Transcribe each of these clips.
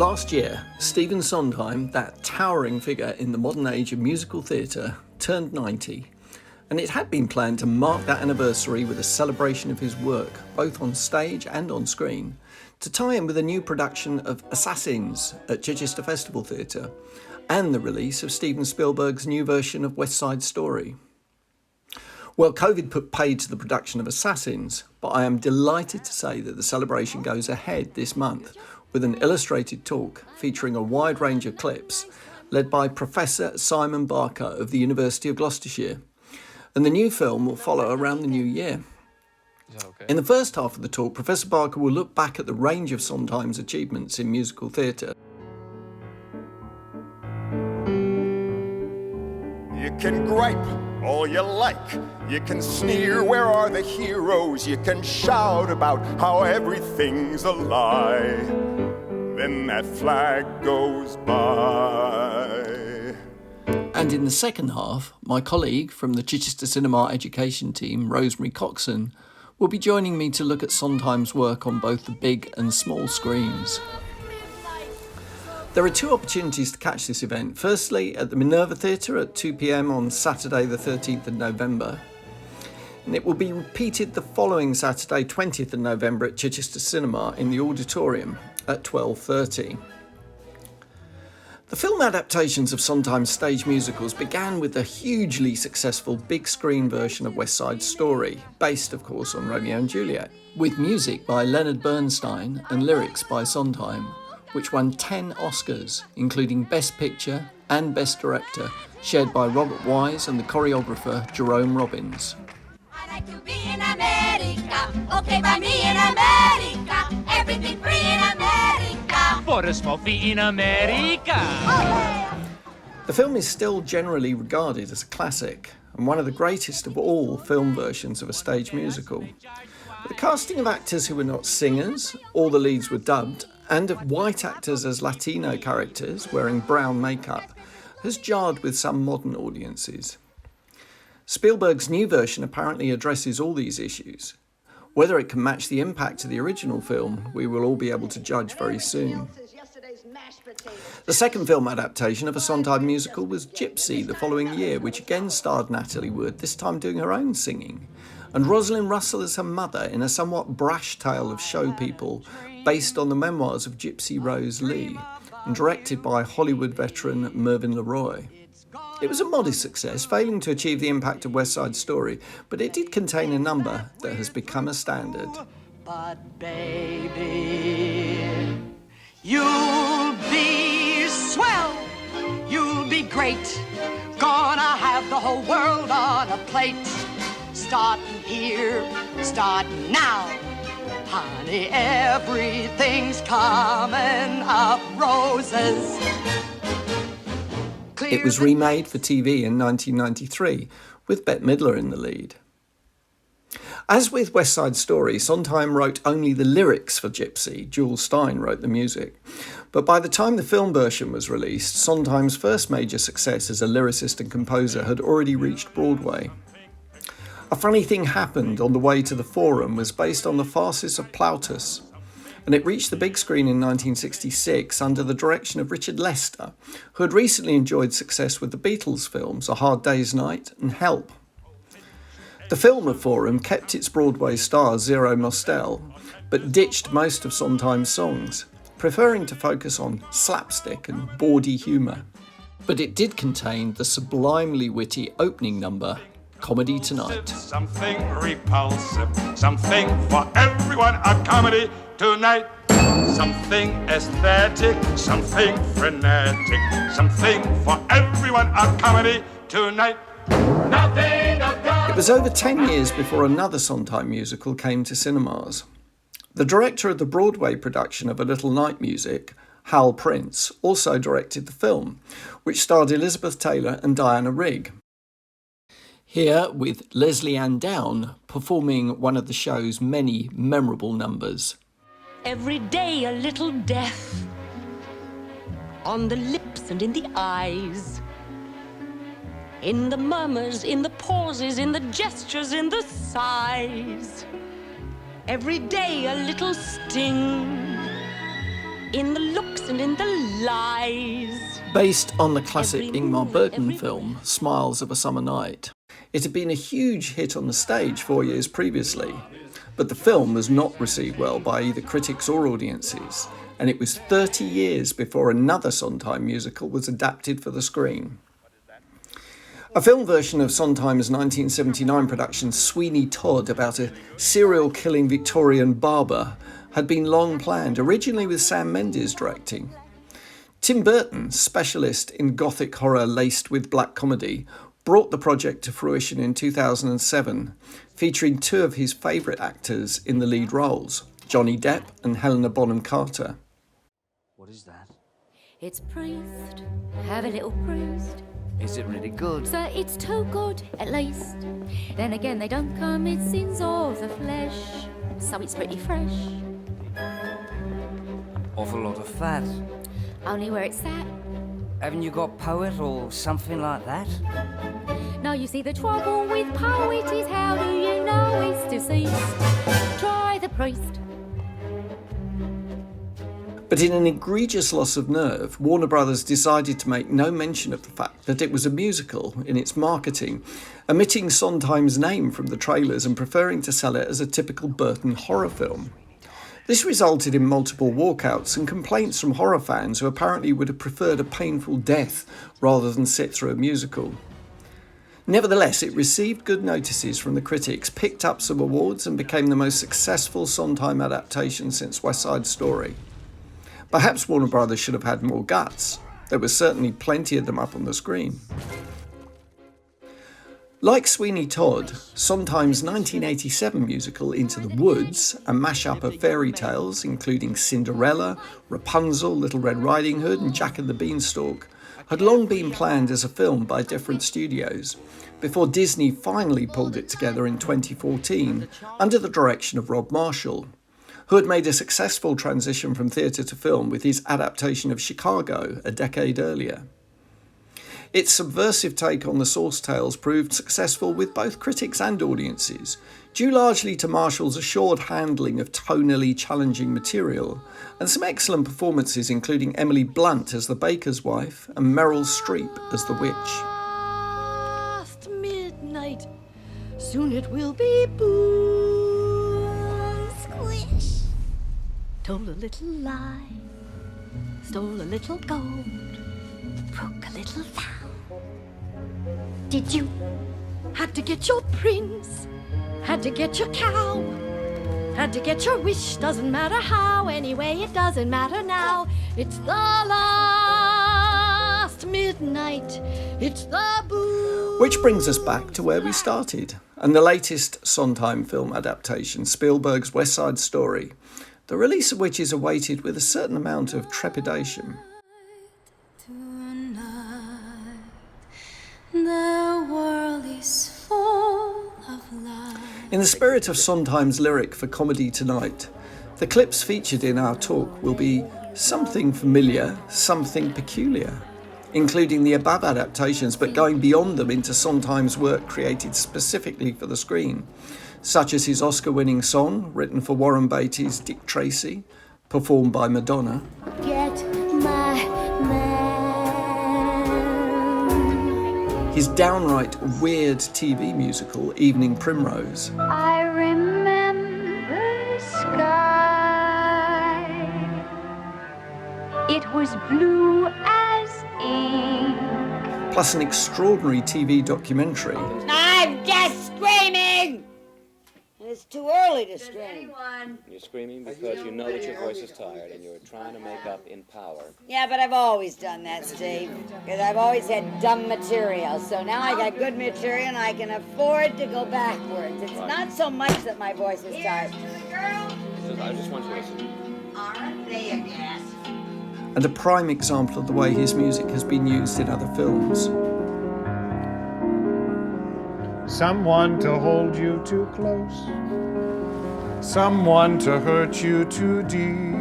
Last year, Stephen Sondheim, that towering figure in the modern age of musical theatre, turned 90, and it had been planned to mark that anniversary with a celebration of his work, both on stage and on screen, to tie in with a new production of Assassins at Chichester Festival Theatre, and the release of Steven Spielberg's new version of West Side Story. Well, COVID put paid to the production of Assassins, but I am delighted to say that the celebration goes ahead this month with an illustrated talk featuring a wide range of clips led by Professor Simon Barker of the University of Gloucestershire. And the new film will follow around the new year. Is that okay? In the first half of the talk, Professor Barker will look back at the range of Sondheim's achievements in musical theatre. You can gripe all you like, you can sneer, where are the heroes? You can shout about how everything's a lie. Then that flag goes by. And in the second half, my colleague from the Chichester Cinema Education team, Rosemary Coxon, will be joining me to look at Sondheim's work on both the big and small screens. There are two opportunities to catch this event. Firstly, at the Minerva Theatre at 2 p.m. on Saturday the 13th of November. And it will be repeated the following Saturday, 20th of November at Chichester Cinema in the auditorium at 12:30. The film adaptations of Sondheim's stage musicals began with the hugely successful big screen version of West Side Story, based of course on Romeo and Juliet, with music by Leonard Bernstein and lyrics by Sondheim, which won 10 Oscars, including Best Picture and Best Director, shared by Robert Wise and the choreographer Jerome Robbins. I like to be in America, okay by me in America, everything free in America. For a small fee in America. The film is still generally regarded as a classic and one of the greatest of all film versions of a stage musical. But the casting of actors who were not singers, all the leads were dubbed, and of white actors as Latino characters wearing brown makeup has jarred with some modern audiences. Spielberg's new version apparently addresses all these issues. Whether it can match the impact of the original film, we will all be able to judge very soon. The second film adaptation of a Sondheim musical was Gypsy the following year, which again starred Natalie Wood, this time doing her own singing, and Rosalind Russell as her mother in a somewhat brash tale of show people based on the memoirs of Gypsy Rose Lee and directed by Hollywood veteran Mervyn LeRoy. It was a modest success, failing to achieve the impact of West Side Story, but it did contain a number that has become a standard. But baby, you'll be swell, you'll be great, gonna have the whole world on a plate. Starting here, starting now, honey, everything's coming up roses. It was remade for TV in 1993, with Bette Midler in the lead. As with West Side Story, Sondheim wrote only the lyrics for Gypsy. Jules Stein wrote the music. But by the time the film version was released, Sondheim's first major success as a lyricist and composer had already reached Broadway. A Funny Thing Happened on the Way to the Forum was based on the farces of Plautus, and it reached the big screen in 1966 under the direction of Richard Lester, who had recently enjoyed success with the Beatles films A Hard Day's Night and Help. The film of Forum kept its Broadway star Zero Mostel, but ditched most of Sondheim's songs, preferring to focus on slapstick and bawdy humour. But it did contain the sublimely witty opening number, Comedy Tonight. Something repulsive, something for everyone, a comedy tonight. Something aesthetic, something frenetic, something for everyone, a comedy tonight. Nothing of God. It was over 10 years before another Sondheim musical came to cinemas. The director of the Broadway production of A Little Night Music, Hal Prince, also directed the film, which starred Elizabeth Taylor and Diana Rigg. Here with Leslie Ann Down performing one of the show's many memorable numbers. Every day a little death on the lips and in the eyes, in the murmurs, in the pauses, in the gestures, in the sighs. Every day a little sting in the looks and in the lies. Based on the classic Ingmar Bergman film, Smiles of a Summer Night, it had been a huge hit on the stage 4 years previously, but the film was not received well by either critics or audiences, and it was 30 years before another Sondheim musical was adapted for the screen. A film version of Sondheim's 1979 production Sweeney Todd about a serial-killing Victorian barber had been long planned, originally with Sam Mendes directing. Tim Burton, specialist in gothic horror laced with black comedy, brought the project to fruition in 2007, featuring two of his favourite actors in the lead roles, Johnny Depp and Helena Bonham Carter. What is that? It's priest, have a little priest. Is it really good? So it's too good, at least. Then again, they don't commit sins of the flesh, so it's pretty fresh. Awful lot of fat. Only where it's at. Haven't you got poet or something like that? Now you see the trouble with poet is how do you know it's deceased? Try the priest. But in an egregious loss of nerve, Warner Brothers decided to make no mention of the fact that it was a musical in its marketing, omitting Sondheim's name from the trailers and preferring to sell it as a typical Burton horror film. This resulted in multiple walkouts and complaints from horror fans who apparently would have preferred a painful death rather than sit through a musical. Nevertheless, it received good notices from the critics, picked up some awards and became the most successful Sondheim adaptation since West Side Story. Perhaps Warner Brothers should have had more guts. There was certainly plenty of them up on the screen. Like Sweeney Todd, Sondheim's 1987 musical Into the Woods, a mashup of fairy tales including Cinderella, Rapunzel, Little Red Riding Hood and Jack and the Beanstalk, had long been planned as a film by different studios, before Disney finally pulled it together in 2014 under the direction of Rob Marshall, who had made a successful transition from theatre to film with his adaptation of Chicago a decade earlier. Its subversive take on the source tales proved successful with both critics and audiences, due largely to Marshall's assured handling of tonally challenging material, and some excellent performances including Emily Blunt as the baker's wife and Meryl Streep as the witch. Past midnight, soon it will be boom, squish. Told a little lie, stole a little gold, broke a little vow. Did you? Had to get your prince, had to get your cow, had to get your wish, doesn't matter how, anyway it doesn't matter now. It's the last midnight, it's the boom. Which brings us back to where we started, and the latest Sondheim film adaptation, Spielberg's West Side Story, the release of which is awaited with a certain amount of trepidation. The world is full of light. In the spirit of Sondheim's lyric for Comedy Tonight, the clips featured in our talk will be something familiar, something peculiar, including the above adaptations but going beyond them into Sondheim's work created specifically for the screen, such as his Oscar-winning song written for Warren Beatty's Dick Tracy, performed by Madonna. Get my man. His downright weird TV musical, Evening Primrose. I remember the sky. It was blue as ink. Plus an extraordinary TV documentary. I'm just screaming! It's too early to scream. You're screaming because you know that your voice is tired and you're trying to make up in power. Yeah, but I've always done that, Steve. Because I've always had dumb material. So now I got good material and I can afford to go backwards. It's not so much that my voice is tired. I just want you to listen. Aren't they a gas? And a prime example of the way his music has been used in other films. Someone to hold you too close, someone to hurt you too deep,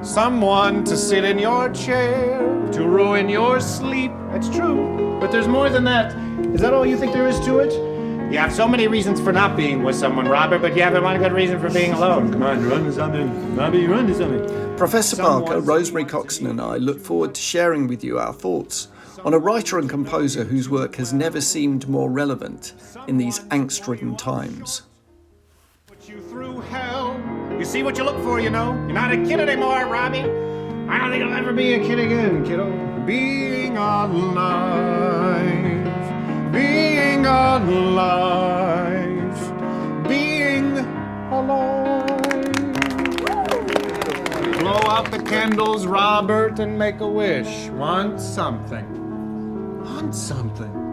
someone to sit in your chair, to ruin your sleep. That's true, but there's more than that. Is that all you think there is to it? You have so many reasons for not being with someone, Robert, but you haven't one good reason for being alone. Come on, run to something. Bobby, run to something. Professor Parker, Rosemary Coxon and I look forward to sharing with you our thoughts on a writer and composer whose work has never seemed more relevant in these angst-ridden times. Put you through hell. You see what you look for, you know. You're not a kid anymore, Robbie. I don't think I'll ever be a kid again, kiddo. Being alive. Being alive. Being alive. Blow out the candles, Robert, and make a wish. Want something. Want something.